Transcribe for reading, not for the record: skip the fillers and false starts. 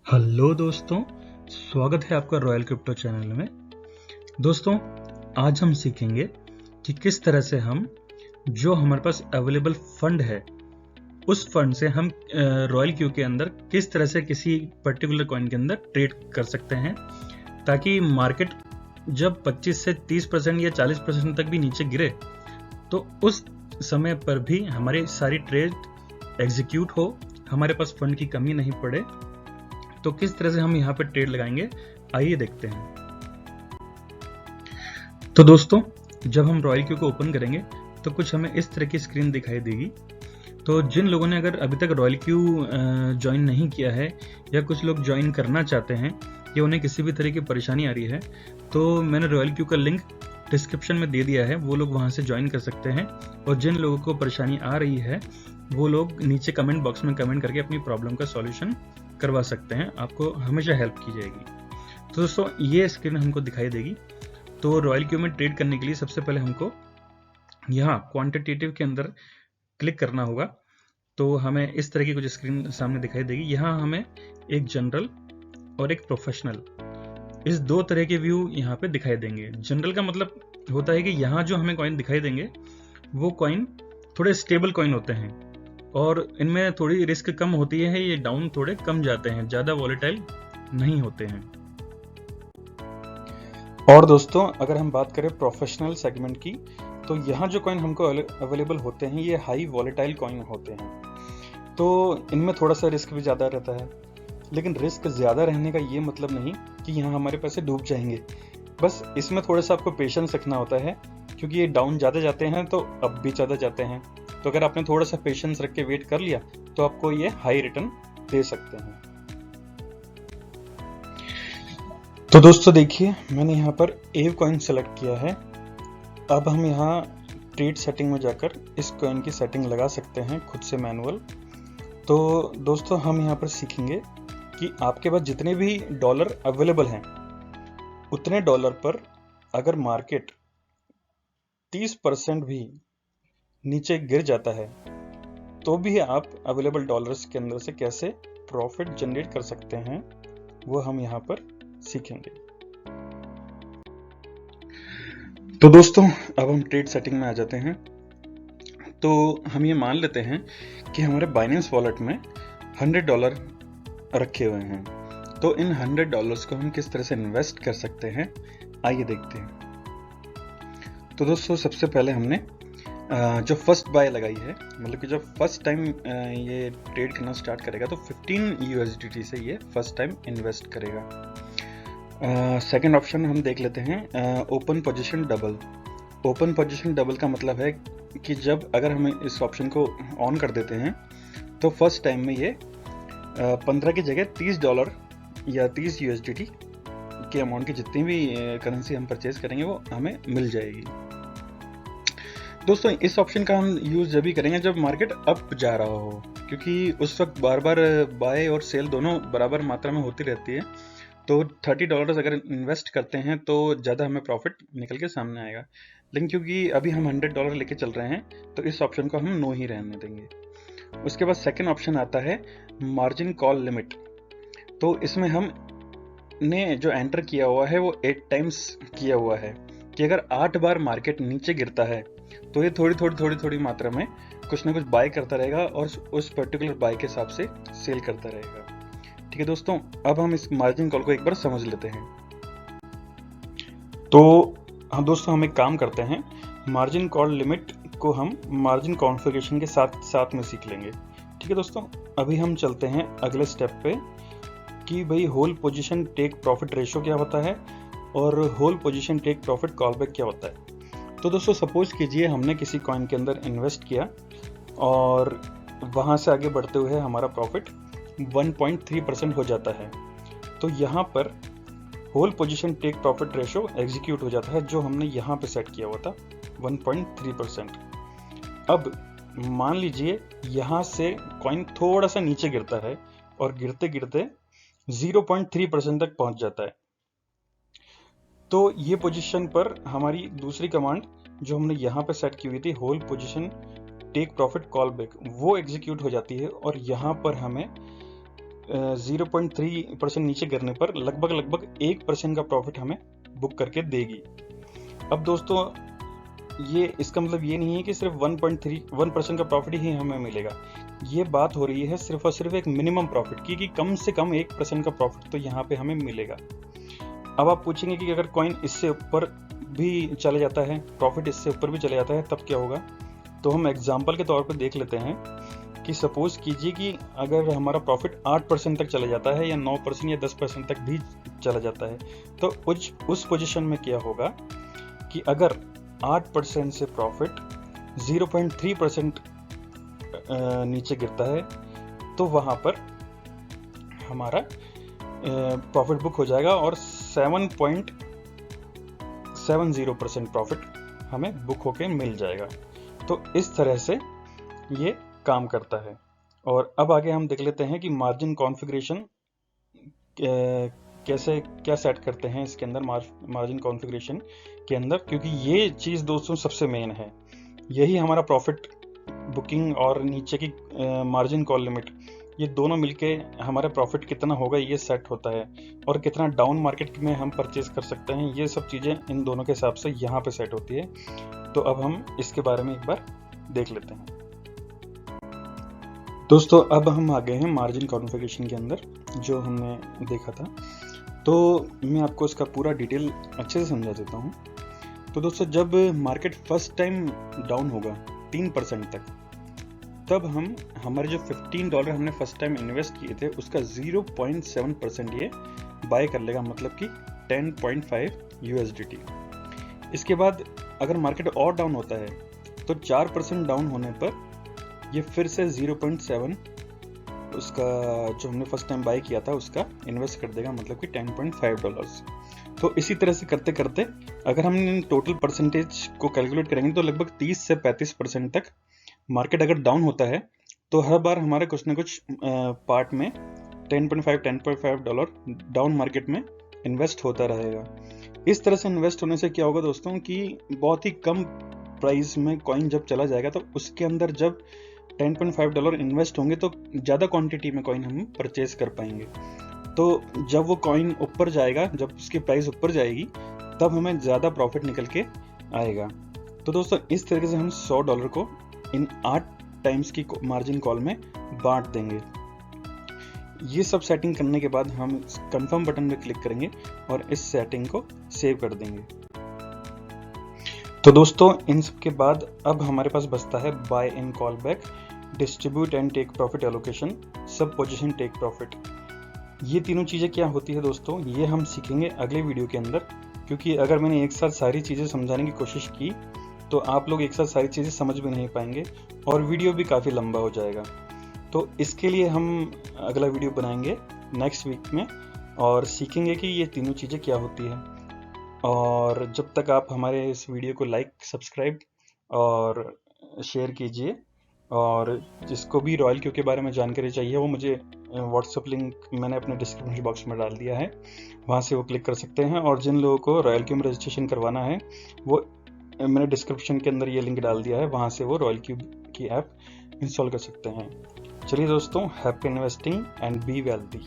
Hello दोस्तों, स्वागत है आपका रॉयल क्रिप्टो चैनल में। दोस्तों, आज हम सीखेंगे कि किस तरह से हम जो हमारे पास अवेलेबल फंड है उस फंड से हम रॉयल क्यू के अंदर किस तरह से किसी पर्टिकुलर कॉइन के अंदर ट्रेड कर सकते हैं, ताकि मार्केट जब 25 से 30% या 40% तक भी नीचे गिरे तो उस समय पर भी हमारी सारी ट्रेड एग्जीक्यूट हो, हमारे पास फंड की कमी नहीं पड़े। तो किस तरह से हम यहाँ पे ट्रेड लगाएंगे, आइए देखते हैं। तो दोस्तों, जब हम रॉयल क्यू को ओपन करेंगे तो कुछ हमें इस तरह की स्क्रीन दिखाई देगी। तो जिन लोगों ने अगर अभी तक रॉयल क्यू ज्वाइन नहीं किया है या कुछ लोग ज्वाइन करना चाहते हैं या उन्हें किसी भी तरह की परेशानी आ रही है, तो मैंने रॉयल क्यू का लिंक डिस्क्रिप्शन में दे दिया है, वो लोग वहां से ज्वाइन कर सकते हैं। और जिन लोगों को परेशानी आ रही है वो लोग नीचे कमेंट बॉक्स में कमेंट करके अपनी प्रॉब्लम का सॉल्यूशन करवा सकते हैं, आपको हमेशा हेल्प की जाएगी। तो दोस्तों, ये स्क्रीन हमको दिखाई देगी। तो रॉयल क्यू में ट्रेड करने के लिए सबसे पहले हमको यहाँ क्वांटिटेटिव के अंदर क्लिक करना होगा। तो हमें इस तरह की कुछ स्क्रीन सामने दिखाई देगी। यहाँ हमें एक जनरल और एक प्रोफेशनल, इस दो तरह के व्यू यहाँ पे दिखाई देंगे। जनरल का मतलब होता है कि यहाँ जो हमें कॉइन दिखाई देंगे वो कॉइन थोड़े स्टेबल कॉइन होते हैं और इनमें थोड़ी रिस्क कम होती है, ये डाउन थोड़े कम जाते हैं, ज्यादा वॉलेटाइल नहीं होते हैं। और दोस्तों, अगर हम बात करें प्रोफेशनल सेगमेंट की, तो यहाँ जो कॉइन हमको अवेलेबल होते हैं ये हाई वॉलेटाइल कॉइन होते हैं। तो इनमें थोड़ा सा रिस्क भी ज़्यादा रहता है, लेकिन रिस्क ज़्यादा रहने का ये मतलब नहीं कि यहाँ हमारे पैसे डूब जाएंगे। बस इसमें थोड़ा सा आपको पेशेंस रखना होता है, क्योंकि ये डाउन ज़्यादा जाते हैं तो अप भी ज़्यादा जाते हैं। तो अगर आपने थोड़ा सा पेशेंस रख के वेट कर लिया तो आपको ये हाई रिटर्न दे सकते हैं। तो दोस्तों देखिए, मैंने यहाँ पर एव कॉइन सेलेक्ट किया है। अब हम यहाँ ट्रेड सेटिंग में जाकर इस कॉइन की सेटिंग लगा सकते हैं खुद से मैनुअल। तो दोस्तों, हम यहाँ पर सीखेंगे कि आपके पास जितने भी डॉलर अवेलेबल हैं उतने डॉलर पर अगर मार्केट 30% भी नीचे गिर जाता है तो भी आप अवेलेबल डॉलर्स के अंदर से कैसे प्रॉफिट जनरेट कर सकते हैं, वो हम यहाँ पर सीखेंगे। तो दोस्तों, अब हम ट्रेड सेटिंग में आ जाते हैं। तो हम ये मान लेते हैं कि हमारे बाइनेंस वॉलेट में $100 रखे हुए हैं। तो इन $100 को हम किस तरह से इन्वेस्ट कर सकते हैं, आइए देखते हैं। तो दोस्तों, सबसे पहले हमने जो फर्स्ट बाय लगाई है, मतलब कि जब फर्स्ट टाइम ये ट्रेड करना स्टार्ट करेगा तो 15 USDT से ये फर्स्ट टाइम इन्वेस्ट करेगा। सेकंड ऑप्शन हम देख लेते हैं, open position double. Open position double का मतलब है कि जब अगर हम इस ऑप्शन को ऑन कर देते हैं तो फर्स्ट टाइम में ये 15 की जगह $30 या 30 USDT के अमाउंट की जितनी भी करेंसी हम परचेज करेंगे वो हमें मिल जाएगी। दोस्तों, इस ऑप्शन का हम यूज जब भी करेंगे जब मार्केट अप जा रहा हो, क्योंकि उस वक्त बार बार बाय और सेल दोनों बराबर मात्रा में होती रहती है। तो $30 अगर इन्वेस्ट करते हैं तो ज़्यादा हमें प्रॉफिट निकल के सामने आएगा। लेकिन क्योंकि अभी हम $100 लेके चल रहे हैं तो इस ऑप्शन को हम नो ही रहने देंगे। उसके बाद सेकेंड ऑप्शन आता है मार्जिन कॉल लिमिट। तो इसमें हम ने जो एंटर किया हुआ है वो 8 टाइम्स किया हुआ है कि अगर 8 बार मार्केट नीचे गिरता है तो ये थोड़ी मात्रा में कुछ ना कुछ बाय करता रहेगा और उस पर्टिकुलर बाय के हिसाब से सेल करता रहेगा। ठीक है दोस्तों, अब हम इस मार्जिन कॉल को एक बार समझ लेते हैं। तो हम दोस्तों, हम एक काम करते हैं, मार्जिन कॉल लिमिट को हम मार्जिन कॉन्फ़िगरेशन के साथ में सीख लेंगे। ठीक है दोस्तों, अभी हम चलते हैं अगले स्टेप पे कि भाई whole position take profit ratio क्या होता है और whole position take profit callback क्या होता है। तो दोस्तों, सपोज कीजिए हमने किसी कॉइन के अंदर इन्वेस्ट किया और वहाँ से आगे बढ़ते हुए हमारा प्रॉफिट 1.3% हो जाता है। तो यहाँ पर whole position take profit ratio execute हो जाता है, जो हमने यहाँ पे सेट किया हुआ था 1.3%। अब मान लीजिए यहाँ से कॉइन थोड़ा सा नीचे गिरता है और गिरते गिरते 0.3% तक पहुँच जाता है। तो ये पोजीशन पर हमारी दूसरी कमांड जो हमने यहाँ पे सेट की हुई थी, whole position take profit callback, वो एग्जीक्यूट हो जाती है और यहाँ पर हमें 0.3% नीचे गिरने पर लगभग 1% का प्रॉफिट हमें बुक करके देगी। अब दोस्तों ये इसका मतलब ये नहीं है कि सिर्फ 1% का प्रॉफिट ही हमें मिलेगा। ये बात हो रही है सिर्फ और सिर्फ एक मिनिमम प्रॉफिट की, कि कम से कम 1% का प्रॉफिट तो यहाँ पे हमें मिलेगा। अब आप पूछेंगे कि अगर कॉइन इससे ऊपर भी चले जाता है, प्रॉफिट इससे ऊपर भी चले जाता है, तब क्या होगा? तो हम एग्जाम्पल के तौर पर देख लेते हैं कि सपोज कीजिए कि अगर हमारा प्रॉफिट 8% तक चला जाता है, या 9% या 10% तक भी चला जाता है, तो उस पोजीशन में क्या होगा कि अगर 8% से प्रॉफिट 0.3% नीचे गिरता है, तो वहां पर हमारा प्रॉफिट बुक हो जाएगा और 7.70% प्रॉफिट हमें बुक होके मिल जाएगा। तो इस तरह से ये काम करता है। और अब आगे हम देख लेते हैं कि मार्जिन कॉन्फ़िगरेशन कैसे क्या सेट करते हैं इसके अंदर, मार्जिन कॉन्फ़िगरेशन के अंदर, क्योंकि ये चीज़ दोस्तों सबसे मेन है। यही हमारा प्रॉफिट बुकिंग और नीचे की मार्जिन कॉल लिमिट, ये दोनों मिलके हमारा प्रॉफिट कितना होगा ये सेट होता है, और कितना डाउन मार्केट में हम परचेज कर सकते हैं, ये सब चीज़ें इन दोनों के हिसाब से यहाँ पे सेट होती है। तो अब हम इसके बारे में एक बार देख लेते हैं। दोस्तों अब हम आ गए हैं मार्जिन कॉन्फ़िगरेशन के अंदर, जो हमने देखा था। तो मैं आपको इसका पूरा डिटेल अच्छे से समझा देता हूँ। तो दोस्तों जब मार्केट फर्स्ट टाइम डाउन होगा 3% तक, तब हम हमारे जो $15 हमने फर्स्ट टाइम इन्वेस्ट किए थे, उसका 0.7% ये बाय कर लेगा, मतलब कि 10.5 USDT। इसके बाद अगर मार्केट और डाउन होता है तो 4% डाउन होने पर ये फिर से 0.7 उसका जो हमने फर्स्ट टाइम बाय किया था उसका इन्वेस्ट कर देगा, मतलब कि $10.5। तो इसी तरह से करते करते अगर हम इन टोटल परसेंटेज को कैलकुलेट करेंगे तो लगभग 30 से 35% तक मार्केट अगर डाउन होता है, तो हर बार हमारा कुछ ना कुछ पार्ट में $10.5 डाउन मार्केट में इन्वेस्ट होता रहेगा। इस तरह से इन्वेस्ट होने से क्या होगा दोस्तों कि बहुत ही कम प्राइस में कॉइन जब चला जाएगा, तो उसके अंदर जब $10.5 इन्वेस्ट होंगे तो ज़्यादा क्वांटिटी में कॉइन हम परचेज कर पाएंगे। तो जब वो कॉइन ऊपर जाएगा, जब उसकी प्राइस ऊपर जाएगी, तब हमें ज़्यादा प्रॉफिट निकल के आएगा। तो दोस्तों इस तरीके से हम $100 को इन 8 टाइम्स की मार्जिन कॉल में बांट देंगे। ये सब सेटिंग करने के बाद हम कंफर्म बटन पे क्लिक करेंगे और इस सेटिंग को सेव कर देंगे। तो दोस्तों इन सब के बाद अब हमारे पास बचता है buy in callback, distribute and take profit allocation, sub position take profit. ये तीनों चीज़ें क्या होती है दोस्तों, ये हम सीखेंगे अगले वीडियो के अंदर, क्योंकि अगर मैंने एक साथ सारी चीज़ें समझाने की कोशिश की तो आप लोग एक साथ सारी चीज़ें समझ भी नहीं पाएंगे और वीडियो भी काफ़ी लंबा हो जाएगा। तो इसके लिए हम अगला वीडियो बनाएंगे नेक्स्ट वीक में और सीखेंगे कि ये तीनों चीज़ें क्या होती है। और जब तक आप हमारे इस वीडियो को लाइक, सब्सक्राइब और शेयर कीजिए, और जिसको भी रॉयल क्यू के बारे में जानकारी चाहिए वो मुझे व्हाट्सएप लिंक मैंने अपने डिस्क्रिप्शन बॉक्स में डाल दिया है, वहाँ से वो क्लिक कर सकते हैं। और जिन लोगों को रॉयल क्यू में रजिस्ट्रेशन करवाना है वो मैंने डिस्क्रिप्शन के अंदर ये लिंक डाल दिया है, वहाँ से वो रॉयल क्यू की ऐप इंस्टॉल कर सकते हैं। चलिए दोस्तों, happy investing and be wealthy.